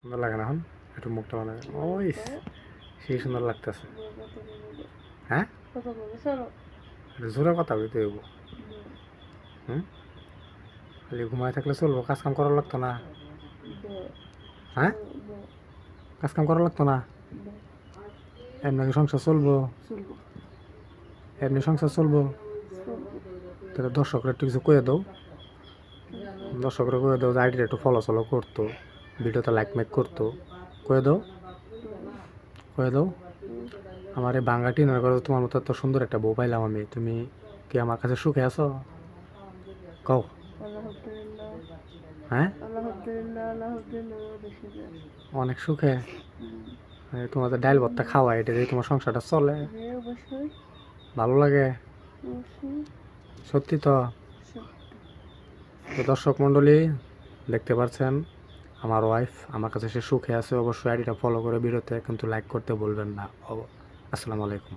সুন্দর লাগে না এখন? একটু মুখটা বানাবে। ওই সেই সুন্দর লাগতেছে। হ্যাঁ, একটু জোরে কথা বলতে হইব। হুম, খালি ঘুমায় থাকলে চলবো? কাজ কাম করা লাগতো না? হ্যাঁ, কাজ কাম করা লাগতো না? এমনি কি সংসার চলবো? এমনি সংসার চলবো? তাহলে দর্শকরা একটু কিছু কয়ে দাও। দর্শকরা কয়ে দাও যে আইডিটা একটু ফলো চলো করতো, ভিডিওতে লাইক মেক করতো। কয়ে দাও, কয়ে দাও। আমার এই বাঙ্গা টিনের ঘরে তোমার মতো এত সুন্দর একটা বউ পাইলাম আমি। তুমি কি আমার কাছে সুখে আছো? কও। হ্যাঁ, অনেক সুখে। তোমাদের ডাইল ভর্তা খাওয়া, এটা দিয়ে তোমার সংসারটা চলে? ভালো লাগে? সত্যি তো? তো দর্শক মণ্ডলী, দেখতে পাচ্ছেন আমার ওয়াইফ আমার কাছে সে সুখে আছে। অবশ্যই আইডিটা ফলো করে ভিডিওতে কিন্তু লাইক করতে বলবেন না। আসসালামু আলাইকুম।